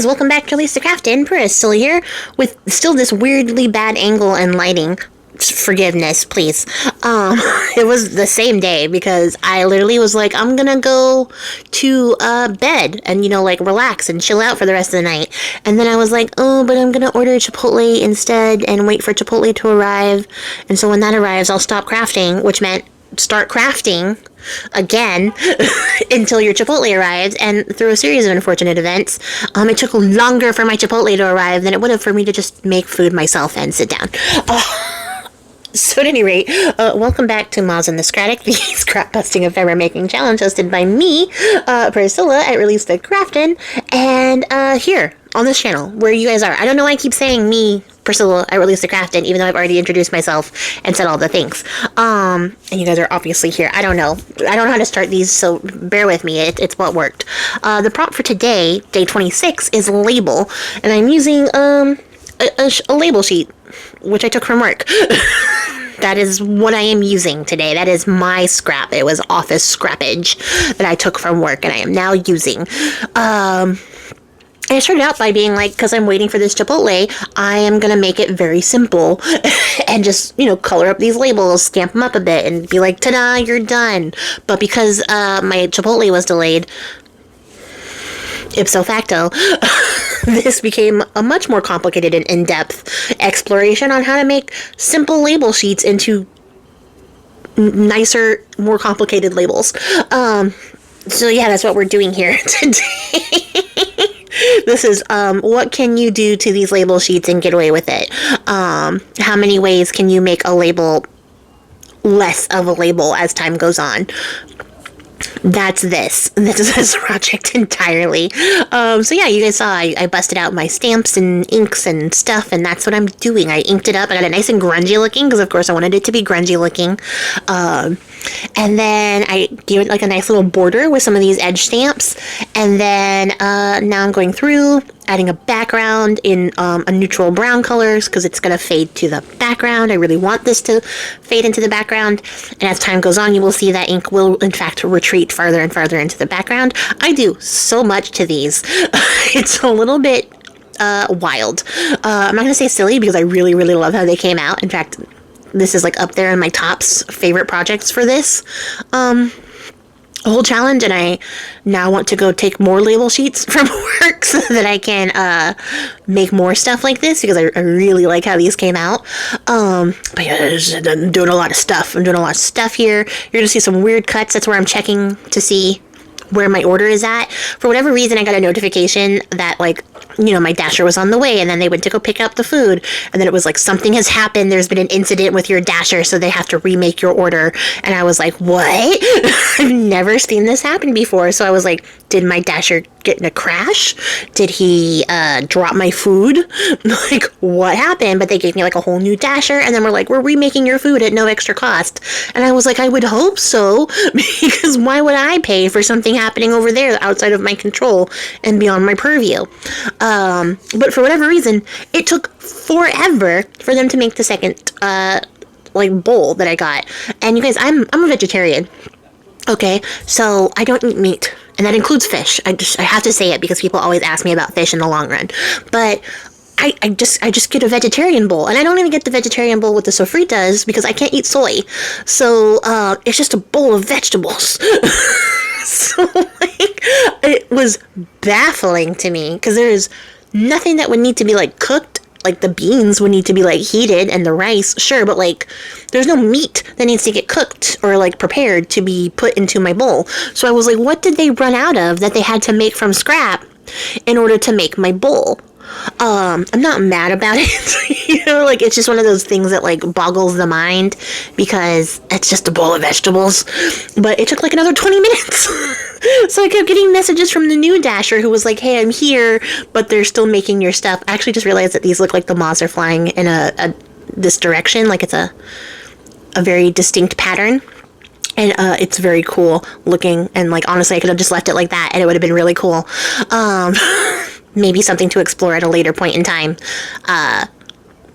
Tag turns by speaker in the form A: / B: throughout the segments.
A: guys, welcome back to releasethecraftin. Priscilla here with still this weirdly bad angle and lighting. Forgiveness, please. It was the same day because I literally was like, I'm gonna go to bed and, like, relax and chill out for the rest of the night. And then I was like, oh, but I'm gonna order Chipotle instead and wait for Chipotle to arrive. And so when that arrives, I'll stop crafting, which meant start crafting again until your Chipotle arrives. And through a series of unfortunate events, it took longer for my Chipotle to arrive than it would have for me to just make food myself and sit down. So at any rate, welcome back to Moz and the Scratic, the scrap busting ephemera making challenge hosted by me, Priscilla at releasethecraftin, and here on this channel where you guys are. I don't know why I keep saying me, Priscilla at releasethecraftin, even though I've already introduced myself and said all the things. And you guys are obviously here. I don't know how to start these, so bear with me. It's what worked. The prompt for today, day 26, is label, and I'm using a label sheet, which I took from work. That is what I am using today. That is my scrap. It was office scrappage that I took from work and I am now using. And it started out by being like, because I'm waiting for this Chipotle, I am going to make it very simple and just, color up these labels, stamp them up a bit, and be like, ta-da, you're done. But because my Chipotle was delayed, ipso facto, this became a much more complicated and in-depth exploration on how to make simple label sheets into nicer, more complicated labels. So yeah, that's what we're doing here today. This is, what can you do to these label sheets and get away with it? How many ways can you make a label less of a label as time goes on? That's this. This is this project entirely. So yeah, you guys saw I busted out my stamps and inks and stuff, and that's what I'm doing. I inked it up. I got it nice and grungy looking, because of course I wanted it to be grungy looking. And then I gave it like a nice little border with some of these edge stamps. And then now I'm going through, adding a background in a neutral brown colors, because it's going to fade to the background. I really want this to fade into the background. And as time goes on, you will see that ink will, in fact, retreat farther and farther into the background. I do so much to these. It's a little bit wild. I'm not going to say silly, because I really, really love how they came out. In fact, this is like up there in my tops favorite projects for this whole challenge, and I now want to go take more label sheets from work so that I can make more stuff like this, because I really like how these came out. But yeah, I'm doing a lot of stuff. I'm doing a lot of stuff here. You're gonna see some weird cuts. That's where I'm checking to see where my order is at. For whatever reason, I got a notification that, like, my dasher was on the way, and then they went to go pick up the food, and then it was like, something has happened, there's been an incident with your dasher, so they have to remake your order. And I was like, what? I've never seen this happen before. So I was like, did my dasher get in a crash? Did he drop my food? Like, what happened? But they gave me like a whole new dasher, and then we're like, we're remaking your food at no extra cost. And I was like, I would hope so, because why would I pay for something happening over there outside of my control and beyond my purview? But for whatever reason, it took forever for them to make the second bowl that I got. And you guys, I'm a vegetarian. Okay, so I don't eat meat, and that includes fish. I have to say it, because people always ask me about fish in the long run. But I just get a vegetarian bowl, and I don't even get the vegetarian bowl with the sofritas, because I can't eat soy. So it's just a bowl of vegetables. So, like, it was baffling to me, because there is nothing that would need to be, like, cooked. Like, the beans would need to be, like, heated, and the rice, sure, but, like, there's no meat that needs to get cooked or, like, prepared to be put into my bowl. So I was like, what did they run out of that they had to make from scrap in order to make my bowl? I'm not mad about it. Like, it's just one of those things that, like, boggles the mind, because it's just a bowl of vegetables. But it took like another 20 minutes. So I kept getting messages from the new dasher who was like, hey, I'm here, but they're still making your stuff. I actually just realized that these look like the moths are flying in this direction, like it's a very distinct pattern. And it's very cool looking, and, like, honestly, I could have just left it like that and it would have been really cool. Maybe something to explore at a later point in time,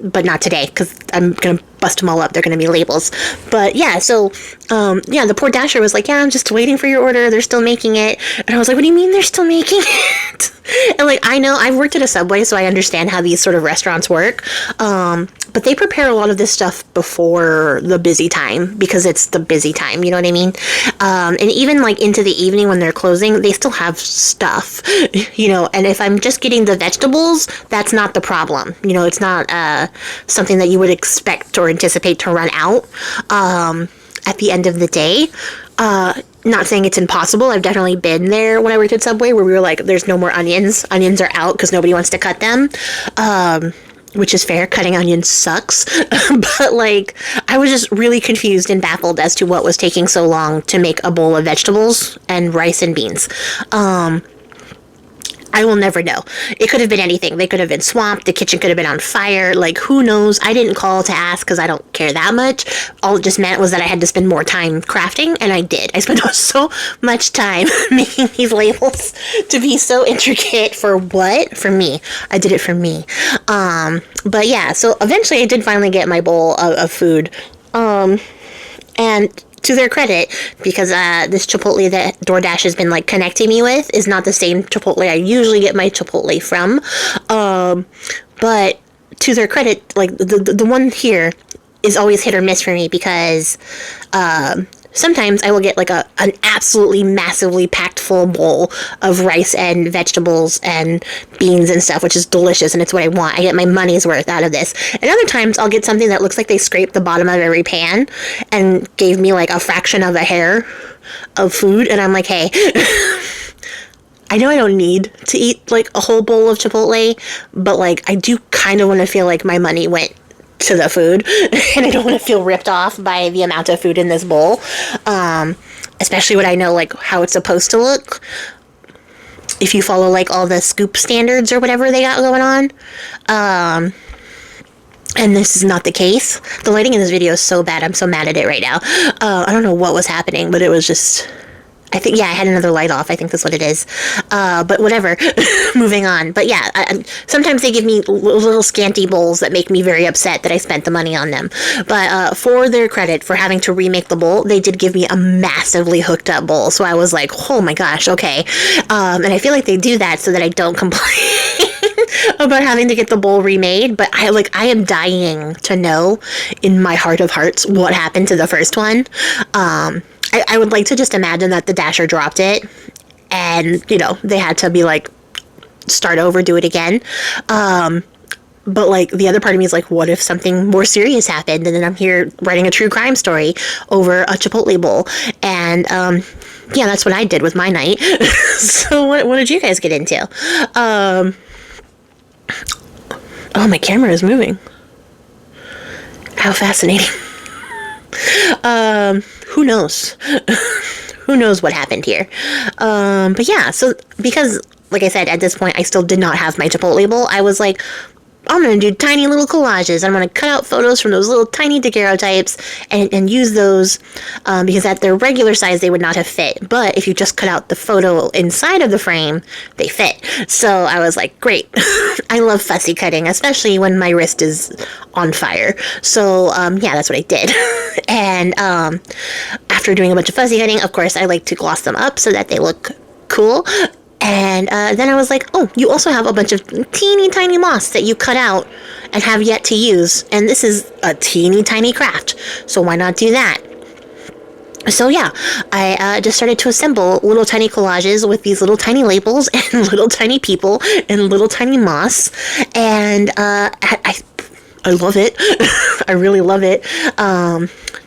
A: but not today, because I'm gonna bust them all up. They're going to be labels. But yeah, so yeah, the poor Dasher was like, yeah, I'm just waiting for your order. They're still making it. And I was like, what do you mean they're still making it? And like, I know I've worked at a Subway, so I understand how these sort of restaurants work. But they prepare a lot of this stuff before the busy time, because it's the busy time, you know what I mean? And even like into the evening when they're closing, they still have stuff, you know, and if I'm just getting the vegetables, that's not the problem. You know, it's not something that you would expect or anticipate to run out at the end of the day. Not saying it's impossible. I've definitely been there when I worked at Subway where we were like, there's no more onions. Onions are out because nobody wants to cut them. Which is fair. Cutting onions sucks. But like, I was just really confused and baffled as to what was taking so long to make a bowl of vegetables and rice and beans. I will never know. It could have been anything. They could have been swamped. The kitchen could have been on fire. Like, who knows? I didn't call to ask because I don't care that much. All it just meant was that I had to spend more time crafting, and I did. I spent so much time making these labels to be so intricate. For what? For me. I did it for me. But yeah, so eventually I did finally get my bowl of food. And to their credit, because this Chipotle that DoorDash has been like connecting me with is not the same Chipotle I usually get my Chipotle from. But to their credit, like the one here is always hit or miss for me, because sometimes I will get like an absolutely massively packed full bowl of rice and vegetables and beans and stuff, which is delicious, and it's what I want. I get my money's worth out of this. And other times I'll get something that looks like they scraped the bottom of every pan and gave me like a fraction of a hair of food, and I'm like, hey, I know I don't need to eat like a whole bowl of Chipotle, but like I do kind of want to feel like my money went to the food, and I don't want to feel ripped off by the amount of food in this bowl, especially when I know like how it's supposed to look if you follow like all the scoop standards or whatever they got going on. And this is not the case. The lighting in this video is so bad. I'm so mad at it right now. I don't know what was happening, but it was just, I think, yeah, I had another light off. I think that's what it is. But whatever. Moving on. But yeah, sometimes they give me little scanty bowls that make me very upset that I spent the money on them. But for their credit, for having to remake the bowl, they did give me a massively hooked up bowl. So I was like, oh my gosh, okay. And I feel like they do that so that I don't complain about having to get the bowl remade. But I am dying to know in my heart of hearts what happened to the first one. I would like to just imagine that the Dasher dropped it and, you know, they had to be like, start over, do it again. But like the other part of me is like, what if something more serious happened? And then I'm here writing a true crime story over a Chipotle bowl. And yeah, that's what I did with my night. So what did you guys get into? Oh, my camera is moving. How fascinating. Who knows? Who knows what happened here? But yeah, so because, like I said, at this point, I still did not have my Chipotle bowl, I was like, I'm going to do tiny little collages. I'm going to cut out photos from those little tiny daguerreotypes and use those because at their regular size, they would not have fit. But if you just cut out the photo inside of the frame, they fit. So I was like, great. I love fussy cutting, especially when my wrist is on fire. So yeah, that's what I did. And after doing a bunch of fussy cutting, of course, I like to gloss them up so that they look cool. And then I was like, oh, you also have a bunch of teeny tiny moss that you cut out and have yet to use. And this is a teeny tiny craft. So why not do that? So yeah, I just started to assemble little tiny collages with these little tiny labels and little tiny people and little tiny moss. And I love it. I really love it.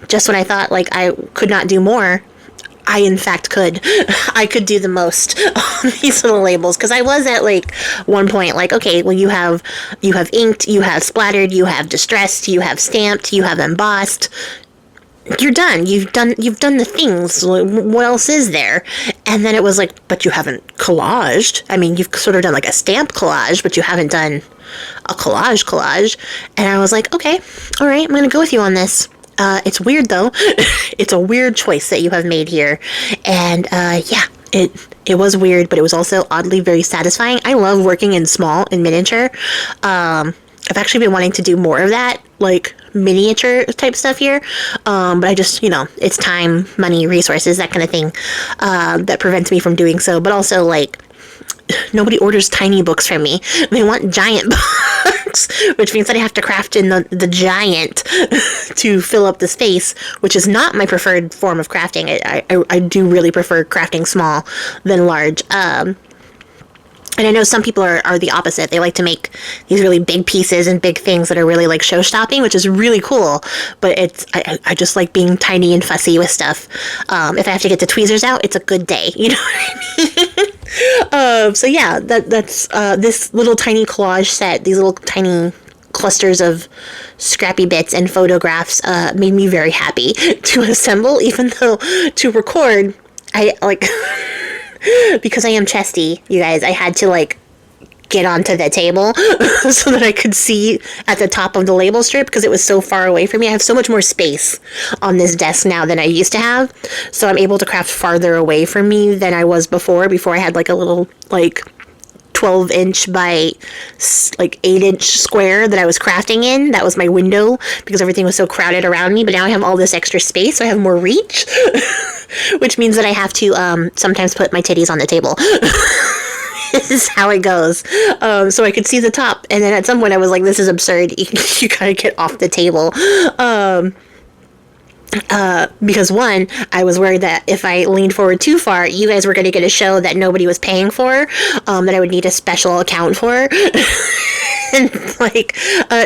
A: Just when I thought like I could not do more, I in fact could. I could do the most on these little labels, because I was at like one point like, okay, well you have inked, you have splattered, you have distressed, you have stamped, you have embossed. You're done. You've done the things. What else is there? And then it was like, but you haven't collaged. I mean, you've sort of done like a stamp collage, but you haven't done a collage. And I was like, okay, all right, I'm gonna go with you on this. It's weird though. It's a weird choice that you have made here. And yeah, it was weird, but it was also oddly very satisfying. I love working in small and miniature. I've actually been wanting to do more of that. Like, miniature type stuff here. But I just, it's time, money, resources, that kind of thing, that prevents me from doing so. But also, like, nobody orders tiny books from me. They want giant books, which means that I have to craft in the giant to fill up the space, which is not my preferred form of crafting. I do really prefer crafting small than large. And I know some people are the opposite. They like to make these really big pieces and big things that are really like show-stopping, which is really cool. But I just like being tiny and fussy with stuff. If I have to get the tweezers out, it's a good day. You know what I mean? So yeah, that's this little tiny collage set. These little tiny clusters of scrappy bits and photographs made me very happy to assemble, even though to record, I like... because I am chesty, you guys, I had to, like, get onto the table so that I could see at the top of the label strip, because it was so far away from me. I have so much more space on this desk now than I used to have, so I'm able to craft farther away from me than I was before I had, like, a little, like, 12-inch by, like, 8-inch square that I was crafting in. That was my window, because everything was so crowded around me, but now I have all this extra space, so I have more reach, which means that I have to, sometimes put my titties on the table. This is how it goes. So I could see the top, and then at some point I was like, this is absurd, you gotta get off the table. Because one, I was worried that if I leaned forward too far, you guys were going to get a show that nobody was paying for, that I would need a special account for. And, like,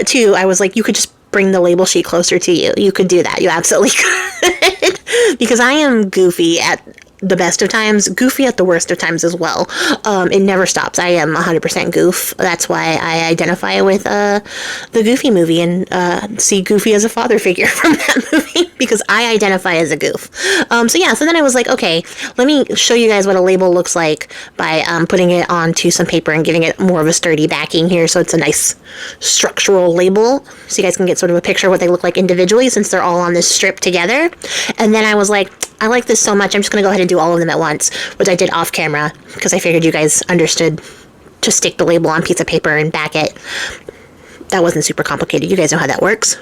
A: two, I was like, you could just bring the label sheet closer to you. You could do that. You absolutely could. Because I am goofy at the best of times, goofy at the worst of times as well. It never stops. I am 100% goof. That's why I identify with the Goofy movie and see Goofy as a father figure from that movie, because I identify as a goof. So then I was like, okay, let me show you guys what a label looks like by putting it onto some paper and giving it more of a sturdy backing here, so it's a nice structural label, so you guys can get sort of a picture of what they look like individually, since they're all on this strip together. And then I was like, I like this so much, I'm just going to go ahead and do all of them at once, which I did off camera, because I figured you guys understood to stick the label on a piece of paper and back it. That wasn't super complicated. You guys know how that works.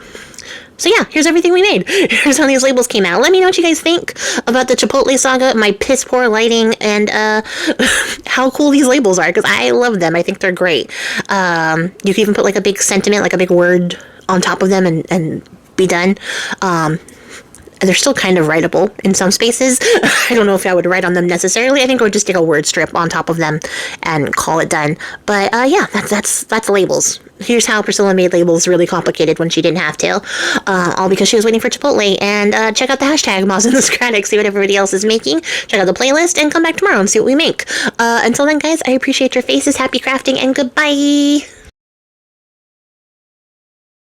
A: So yeah, here's everything we made. Here's how these labels came out. Let me know what you guys think about the Chipotle saga, my piss poor lighting, and how cool these labels are, because I love them. I think they're great. You can even put like a big sentiment, like a big word on top of them and be done. They're still kind of writable in some spaces. I don't know if I would write on them necessarily. I think I would just stick a word strip on top of them and call it done. But yeah, that's labels. Here's how Priscilla made labels really complicated when she didn't have to. All because she was waiting for Chipotle. And check out the hashtag Moz and the Scratic, see what everybody else is making. Check out the playlist and come back tomorrow and see what we make. Until then, guys, I appreciate your faces. Happy crafting and goodbye.